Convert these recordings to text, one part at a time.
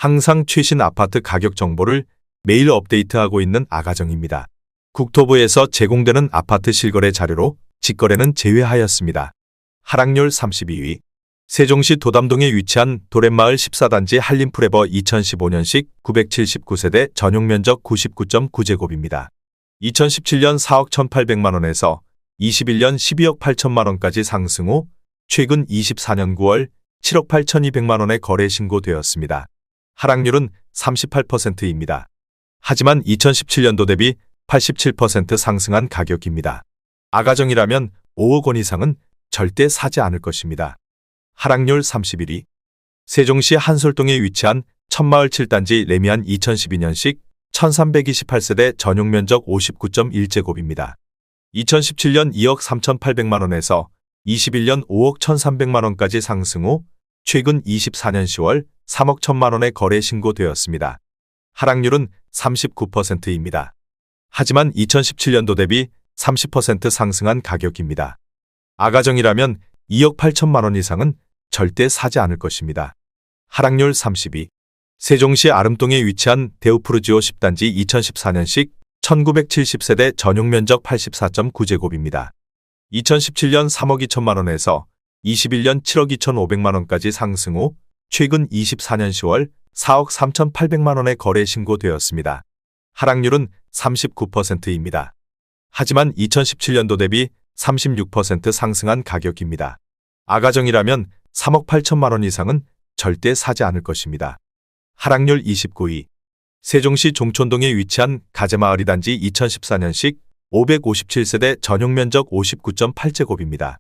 항상 최신 아파트 가격 정보를 매일 업데이트하고 있는 아가정입니다. 국토부에서 제공되는 아파트 실거래 자료로 직거래는 제외하였습니다. 하락률 32위. 세종시 도담동에 위치한 도렛마을 14단지 한림프레버 2015년식 979세대 전용면적 99.9제곱입니다. 2017년 4억 1,800만원에서 21년 12억 8천만원까지 상승 후 최근 24년 9월 7억 8,200만원에 거래 신고되었습니다. 하락률은 38%입니다. 하지만 2017년도 대비 87% 상승한 가격입니다. 아가정이라면 5억 원 이상은 절대 사지 않을 것입니다. 하락률 31위. 세종시 한솔동에 위치한 천마을 7단지 레미안 2012년식 1328세대 전용면적 59.1제곱입니다. 2017년 2억 3,800만원에서 21년 5억 1,300만원까지 상승 후 최근 24년 10월 3억 1,000만원에 거래 신고되었습니다. 하락률은 39%입니다. 하지만 2017년도 대비 30% 상승한 가격입니다. 아가정이라면 2억 8천만원 이상은 절대 사지 않을 것입니다. 하락률 32. 세종시 아름동에 위치한 데우프루지오 10단지 2014년식 1970세대 전용면적 84.9제곱입니다. 2017년 3억 2천만원에서 21년 7억 2,500만원까지 상승 후 최근 24년 10월 4억 3,800만원에 거래 신고되었습니다. 하락률은 39%입니다. 하지만 2017년도 대비 36% 상승한 가격입니다. 아가정이라면 3억 8천만원 이상은 절대 사지 않을 것입니다. 하락률 29위. 세종시 종촌동에 위치한 가재마을 2단지 2014년식 557세대 전용면적 59.8제곱입니다.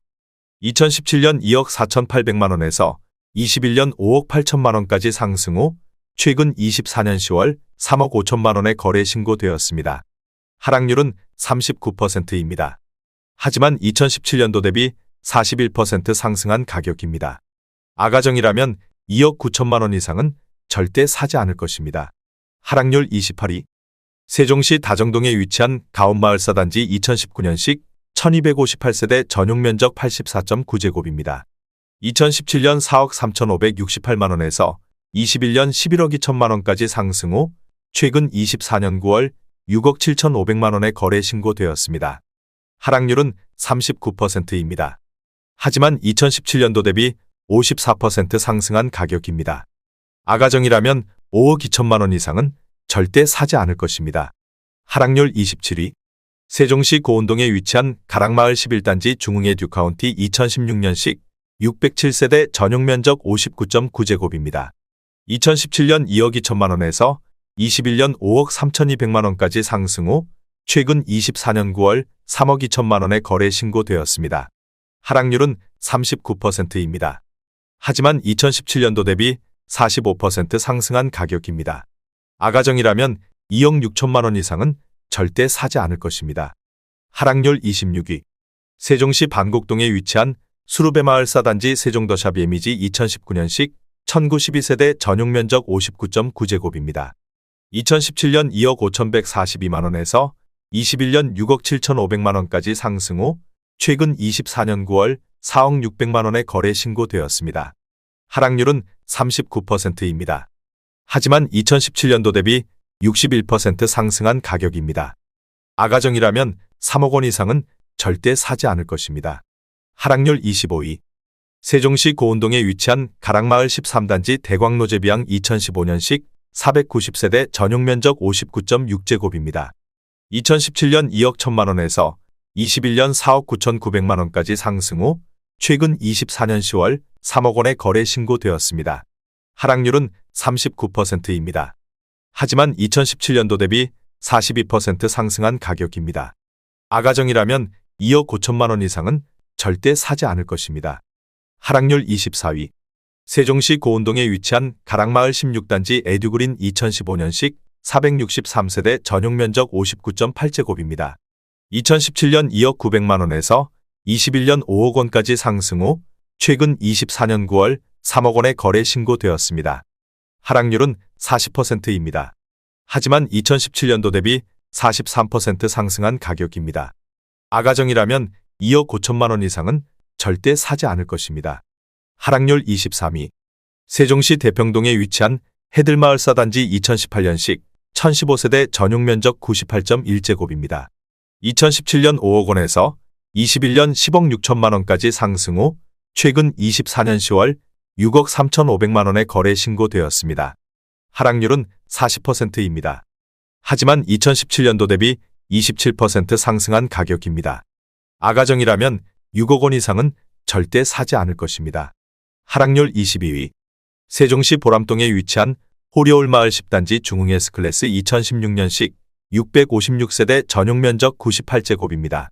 2017년 2억 4,800만원에서 21년 5억 8천만원까지 상승 후 최근 24년 10월 3억 5천만원에 거래 신고되었습니다. 하락률은 39%입니다. 하지만 2017년도 대비 41% 상승한 가격입니다. 아가정이라면 2억 9천만원 이상은 절대 사지 않을 것입니다. 하락률 28위. 세종시 다정동에 위치한 가온마을 4단지 2019년식 1258세대 전용면적 84.9제곱입니다. 2017년 4억 3,568만원에서 21년 11억 2천만원까지 상승 후 최근 24년 9월 6억 7,500만원에 거래 신고되었습니다. 하락률은 39%입니다. 하지만 2017년도 대비 54% 상승한 가격입니다. 아가정이라면 5억 2천만원 이상은 절대 사지 않을 것입니다. 하락률 27위. 세종시 고운동에 위치한 가락마을 11단지 중흥의 듀카운티 2016년식 607세대 전용면적 59.9제곱입니다. 2017년 2억 2천만원에서 21년 5억 3,200만원까지 상승 후 최근 24년 9월 3억 2천만원에 거래 신고되었습니다. 하락률은 39%입니다. 하지만 2017년도 대비 45% 상승한 가격입니다. 아가정이라면 2억 6천만원 이상은 절대 사지 않을 것입니다. 하락률 26위. 세종시 반곡동에 위치한 수루베마을 4단지 세종더샵 예미지 2019년식 1912세대 전용면적 59.9제곱입니다. 2017년 2억 5,142만원에서 21년 6억 7,500만원까지 상승 후 최근 24년 9월 4억 600만원에 거래 신고되었습니다. 하락률은 39%입니다. 하지만 2017년도 대비 61% 상승한 가격입니다. 아가정이라면 3억 원 이상은 절대 사지 않을 것입니다. 하락률 25위. 세종시 고운동에 위치한 가락마을 13단지 대광로제비양 2015년식 490세대 전용면적 59.6제곱입니다. 2017년 2억 1천만원에서 21년 4억 9,900만원까지 상승 후 최근 24년 10월 3억 원에 거래 신고되었습니다. 하락률은 39%입니다. 하지만 2017년도 대비 42% 상승한 가격입니다. 아가정이라면 2억 5천만원 이상은 절대 사지 않을 것입니다. 하락률 24위. 세종시 고운동에 위치한 가락마을 16단지 에듀그린 2015년식 463세대 전용면적 59.8제곱입니다. 2017년 2억 900만원에서 21년 5억 원까지 상승 후 최근 24년 9월 3억 원에 거래 신고되었습니다. 하락률은 40%입니다. 하지만 2017년도 대비 43% 상승한 가격입니다. 아가정이라면 2억 5천만 원 이상은 절대 사지 않을 것입니다. 하락률 23위. 세종시 대평동에 위치한 해들마을 사단지 2018년식 1015세대 전용 면적 98.1제곱입니다. 2017년 5억 원에서 21년 10억 6천만 원까지 상승 후 최근 24년 10월 6억 3,500만 원에 거래 신고되었습니다. 하락률은 40%입니다. 하지만 2017년도 대비 27% 상승한 가격입니다. 아가정이라면 6억 원 이상은 절대 사지 않을 것입니다. 하락률 22위. 세종시 보람동에 위치한 호리올마을 10단지 중흥 S클래스 2016년식 656세대 전용 면적 98제곱입니다.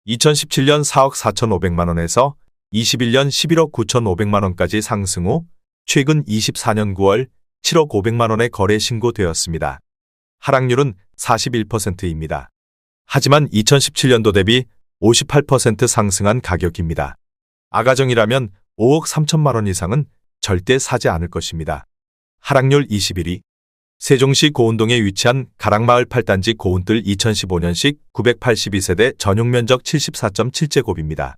2017년 4억 4,500만 원에서 21년 11억 9,500만 원까지 상승 후 최근 24년 9월 7억 500만 원에 거래 신고되었습니다. 하락률은 41%입니다. 하지만 2017년도 대비 58% 상승한 가격입니다. 아가정이라면 5억 3천만 원 이상은 절대 사지 않을 것입니다. 하락률 21위. 세종시 고운동에 위치한 가락마을 8단지 고운뜰 2015년식 982세대 전용 면적 74.7제곱입니다.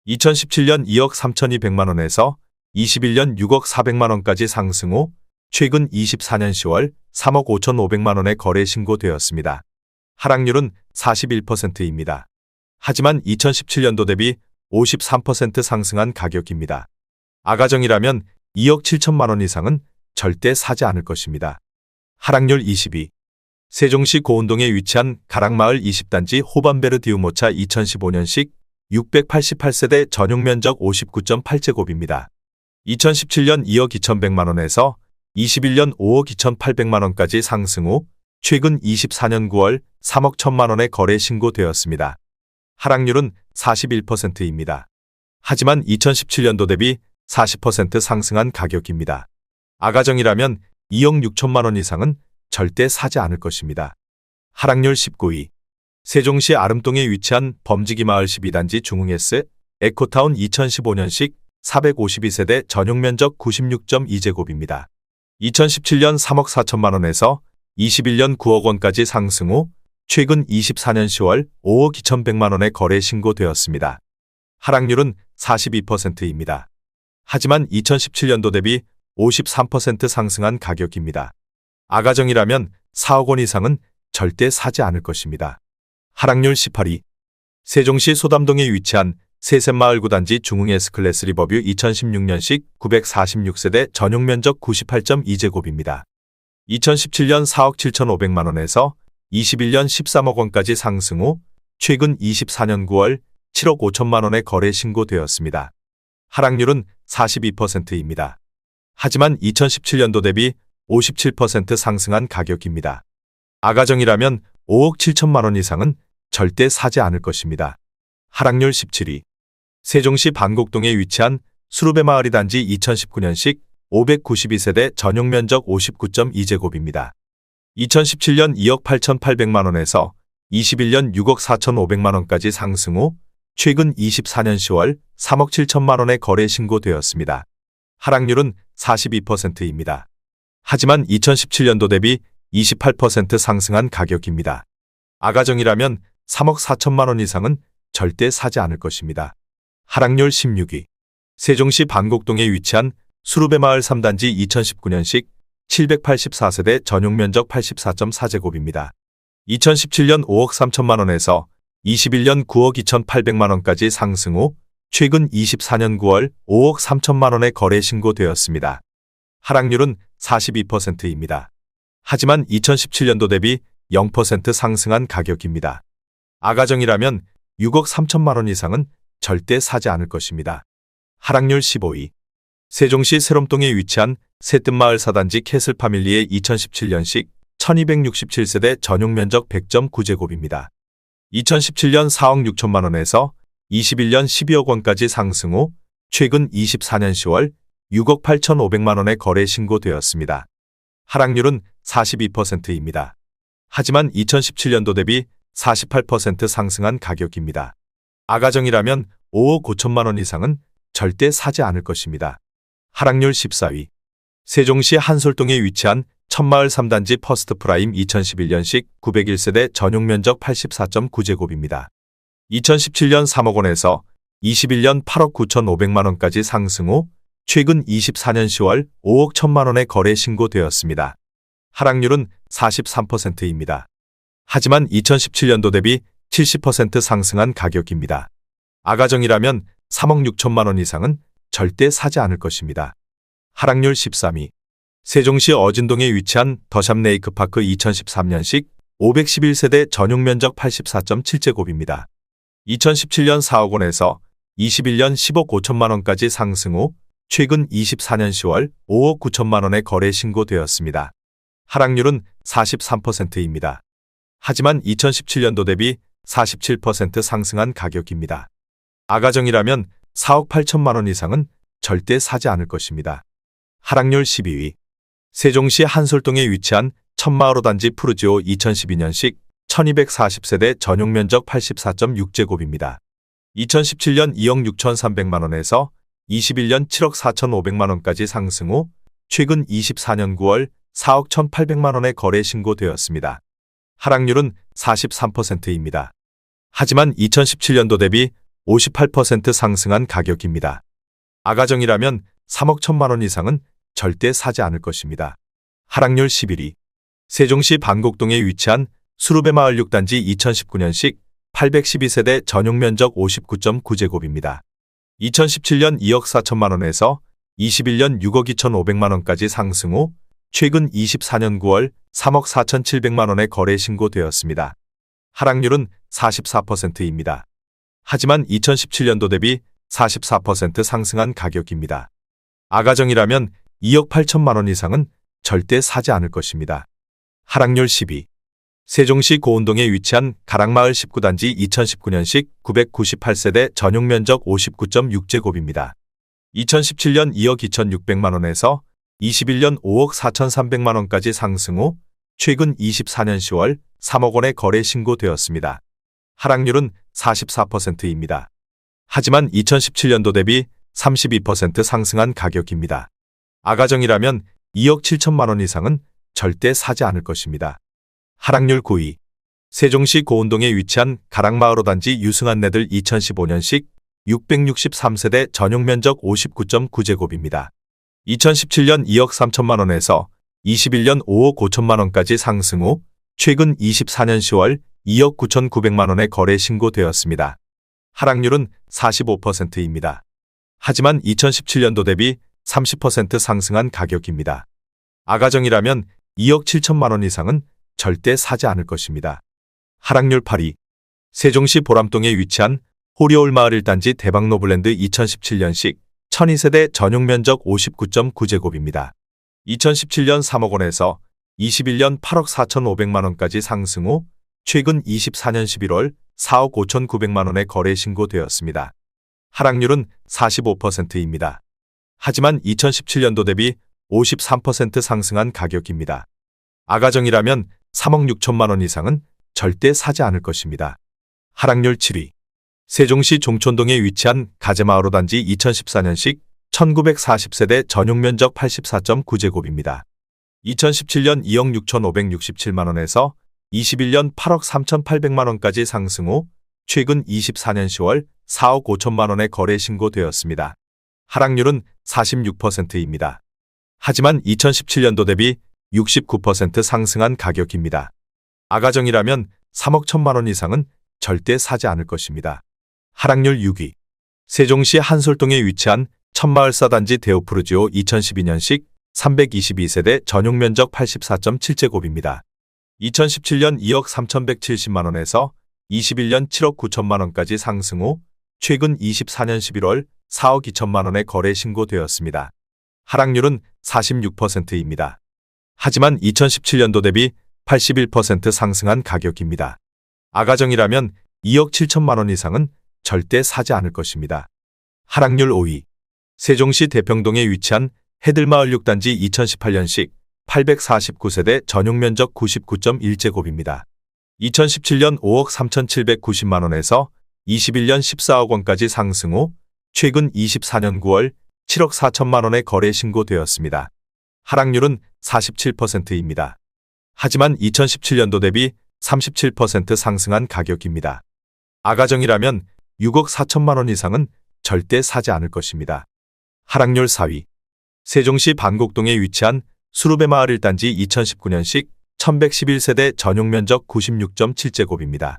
2017년 2억 3,200만 원에서 21년 6억 400만 원까지 상승 후 최근 24년 10월 3억 5,500만 원에 거래 신고되었습니다. 하락률은 41%입니다. 하지만 2017년도 대비 53% 상승한 가격입니다. 아가정이라면 2억 7천만 원 이상은 절대 사지 않을 것입니다. 하락률 22. 세종시 고운동에 위치한 가락마을 20단지 호반베르디우모차 2015년식 688세대 전용 면적 59.8제곱입니다. 2017년 2억 2,100만 원에서 21년 5억 2,800만 원까지 상승 후 최근 24년 9월 3억 1천만 원에 거래 신고되었습니다. 하락률은 41%입니다. 하지만 2017년도 대비 40% 상승한 가격입니다. 아가정이라면 2억 6천만 원 이상은 절대 사지 않을 것입니다. 하락률 19위. 세종시 아름동에 위치한 범지기마을 12단지 중흥S 에코타운 2015년식 452세대 전용 면적 96.2제곱입니다. 2017년 3억 4천만 원에서 21년 9억 원까지 상승 후 최근 24년 10월 5억 2,100만 원에 거래 신고되었습니다. 하락률은 42%입니다. 하지만 2017년도 대비 53% 상승한 가격입니다. 아가정이라면 4억 원 이상은 절대 사지 않을 것입니다. 하락률 18위. 세종시 소담동에 위치한 세샘마을 9단지 중흥 S클래스 리버뷰 2016년식 946세대 전용 면적 98.2제곱입니다. 2017년 4억 7,500만 원에서 21년 13억 원까지 상승 후 최근 24년 9월 7억 5천만 원에 거래 신고되었습니다. 하락률은 42%입니다. 하지만 2017년도 대비 57% 상승한 가격입니다. 아가정이라면 5억 7천만 원 이상은 절대 사지 않을 것입니다. 하락률 17위. 세종시 반곡동에 위치한 수루베마을 2단지 2019년식 592세대 전용 면적 59.2제곱입니다. 2017년 2억 8,800만 원에서 21년 6억 4,500만 원까지 상승 후 최근 24년 10월 3억 7천만 원에 거래 신고되었습니다. 하락률은 42%입니다. 하지만 2017년도 대비 28% 상승한 가격입니다. 아가정이라면 3억 4천만 원 이상은 절대 사지 않을 것입니다. 하락률 16위. 세종시 반곡동에 위치한 수루베마을 3단지 2019년식 784세대 전용 면적 84.4제곱입니다. 2017년 5억 3천만 원에서 21년 9억 2,800만 원까지 상승 후 최근 24년 9월 5억 3천만 원에 거래 신고되었습니다. 하락률은 42%입니다. 하지만 2017년도 대비 0% 상승한 가격입니다. 아가정이라면 6억 3천만 원 이상은 절대 사지 않을 것입니다. 하락률 15위. 세종시 세롬동에 위치한 새뜸마을 4단지 캐슬파밀리의 2017년식 1267세대 전용 면적 100.9제곱입니다. 2017년 4억 6천만 원에서 21년 12억 원까지 상승 후 최근 24년 10월 6억 8,500만 원에 거래 신고되었습니다. 하락률은 42%입니다. 하지만 2017년도 대비 48% 상승한 가격입니다. 아가정이라면 5억 5천만 원 이상은 절대 사지 않을 것입니다. 하락률 14위. 세종시 한솔동에 위치한 천마을 3단지 퍼스트프라임 2011년식 901세대 전용 면적 84.9제곱입니다. 2017년 3억 원에서 21년 8억 9,500만 원까지 상승 후 최근 24년 10월 5억 1천만 원의 거래 신고되었습니다. 하락률은 43%입니다. 하지만 2017년도 대비 70% 상승한 가격입니다. 아가정이라면 3억 6천만 원 이상은 절대 사지 않을 것입니다. 하락률 13위. 세종시 어진동에 위치한 더샵 레이크파크 2013년식 511세대 전용 면적 84.7제곱입니다. 2017년 4억 원에서 21년 10억 5천만 원까지 상승 후 최근 24년 10월 5억 9천만 원의 거래 신고되었습니다. 하락률은 43%입니다. 하지만 2017년도 대비 47% 상승한 가격입니다. 아가정이라면 4억 8천만 원 이상은 절대 사지 않을 것입니다. 하락률 12위. 세종시 한솔동에 위치한 천마을호 단지 푸르지오 2012년식 1240세대 전용 면적 84.6제곱입니다. 2017년 2억 6천3백만 원에서 21년 7억 4천5백만 원까지 상승 후 최근 24년 9월 4억 1,800만 원의 거래 신고되었습니다. 하락률은 43%입니다. 하지만 2017년도 대비 58% 상승한 가격입니다. 아가정이라면 3억 1천만 원 이상은 절대 사지 않을 것입니다. 하락률 11위. 세종시 반곡동에 위치한 수루베마을 6단지 2019년식 812세대 전용 면적 59.9제곱입니다. 2017년 2억 4천만 원에서 21년 6억 2천5백만 원까지 상승 후 최근 24년 9월 3억 4천7백만 원의 거래 신고되었습니다. 하락률은 44%입니다. 하지만 2017년도 대비 44% 상승한 가격입니다. 아가정이라면 2억 8천만 원 이상은 절대 사지 않을 것입니다. 하락률 10위. 세종시 고운동에 위치한 가락마을 19단지 2019년식 998세대 전용 면적 59.6제곱입니다. 2017년 2억 2천6백만 원에서 21년 5억 4천3백만 원까지 상승 후 최근 24년 10월 3억 원의 거래 신고되었습니다. 하락률은 44%입니다. 하지만 2017년도 대비 32% 상승한 가격입니다. 아가정이라면 2억 7천만 원 이상은 절대 사지 않을 것입니다. 하락률 9위. 세종시 고운동에 위치한 가락마을호 단지 유승한내들 2015년식 663세대 전용 면적 59.9제곱입니다. 2017년 2억 3천만 원에서 21년 5억 5천만 원까지 상승 후 최근 24년 10월 2억 9천9백만 원의 거래 신고되었습니다. 하락률은 45%입니다. 하지만 2017년도 대비 30% 상승한 가격입니다. 아가정이라면 2억 7천만 원 이상은 절대 사지 않을 것입니다. 하락률 8위. 세종시 보람동에 위치한 호리올 마을 1단지 대박노블랜드 2017년식 12세대 전용 면적 59.9제곱입니다. 2017년 3억 원에서 21년 8억 4천5백만 원까지 상승 후 최근 24년 11월 4억 5천9백만 원의 거래 신고되었습니다. 하락률은 45%입니다. 하지만 2017년도 대비 53% 상승한 가격입니다. 아가정이라면 3억 6천만 원 이상은 절대 사지 않을 것입니다. 하락률 7위. 세종시 종촌동에 위치한 가재마을호 단지 2014년식 1940세대 전용 면적 84.9제곱입니다. 2017년 2억 6천5백육십칠만 원에서 21년 8억 3천8백만 원까지 상승 후 최근 24년 10월 4억 5천만 원의 거래 신고되었습니다. 하락률은 46%입니다. 하지만 2017년도 대비 69% 상승한 가격입니다. 아가정이라면 3억 1천만 원 이상은 절대 사지 않을 것입니다. 하락률 6위. 세종시 한솔동에 위치한 천마을사 단지 데오푸르지오 2012년식 322세대 전용 면적 84.7제곱입니다. 2017년 2억 3,170만 원에서 21년 7억 9천만 원까지 상승 후 최근 24년 11월 4억 2천만 원의 거래 신고되었습니다. 하락률은 46%입니다. 하지만 2017년도 대비 81% 상승한 가격입니다. 아가정이라면 2억 7천만 원 이상은 절대 사지 않을 것입니다. 하락률 5위. 세종시 대평동에 위치한 해들마을 6단지 2018년식 849세대 전용 면적 99.1제곱입니다. 2017년 5억 3,790만 원에서 21년 14억 원까지 상승 후 최근 24년 9월 7억 4천만 원의 거래 신고되었습니다. 하락률은 47%입니다. 하지만 2017년도 대비 37% 상승한 가격입니다. 아가정이라면 6억 4천만 원 이상은 절대 사지 않을 것입니다. 하락률 4위. 세종시 반곡동에 위치한 수루베마을 1단지 2019년식 1111세대 전용 면적 96.7제곱입니다.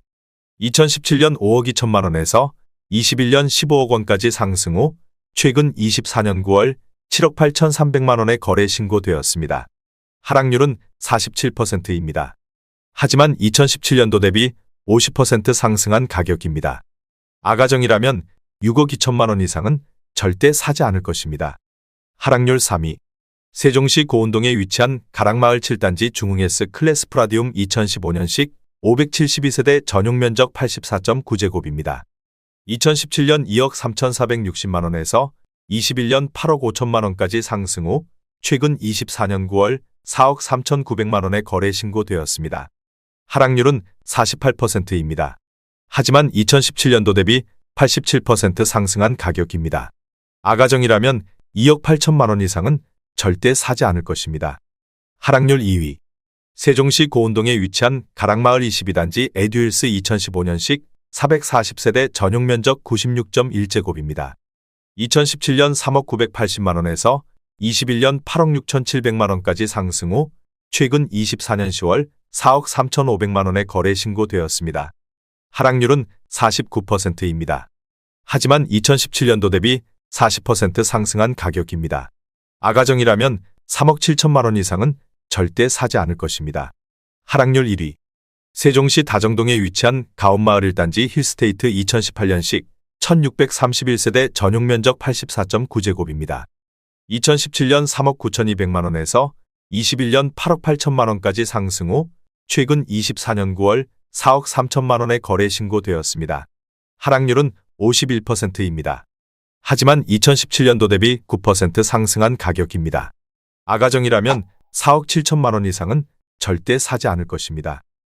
2017년 5억 2천만 원에서 21년 15억 원까지 상승 후 최근 24년 9월 7억 8,300만 원에 거래 신고되었습니다. 하락률은 47%입니다. 하지만 2017년도 대비 50% 상승한 가격입니다. 아가정이라면 6억 2천만 원 이상은 절대 사지 않을 것입니다. 하락률 3위. 세종시 고운동에 위치한 가락마을 7단지 중흥S 클래스 프라디움 2015년식 572세대 전용 면적 84.9제곱입니다. 2017년 2억 3,460만 원에서 21년 8억 5천만 원까지 상승 후 최근 24년 9월 4억 3,900만 원에 거래 신고되었습니다. 하락률은 48%입니다. 하지만 2017년도 대비 87% 상승한 가격입니다. 아가정이라면 2억 8천만 원 이상은 절대 사지 않을 것입니다. 하락률 2위. 세종시 고운동에 위치한 가락마을 22단지 에듀힐스 2015년식 440세대 전용 면적 96.1제곱입니다. 2017년 3억 980만 원에서 21년 8억 6,700만 원까지 상승 후 최근 24년 10월 4억 3,500만 원에 거래 신고되었습니다. 하락률은 49%입니다. 하지만 2017년도 대비 40% 상승한 가격입니다. 아가정이라면 3억 7천만 원 이상은 절대 사지 않을 것입니다. 하락률 1위. 세종시 다정동에 위치한 가온마을 1단지 힐스테이트 2018년식 1631세대 전용 면적 84.9제곱입니다. 2017년 3억 9,200만 원에서 21년 8억 8천만 원까지 상승 후 최근 24년 9월 4억 3천만 원에 거래 신고되었습니다. 하락률은 51%입니다. 하지만 2017년도 대비 9% 상승한 가격입니다. 아가정이라면 4억 7천만 원 이상은 절대 사지 않을 것입니다.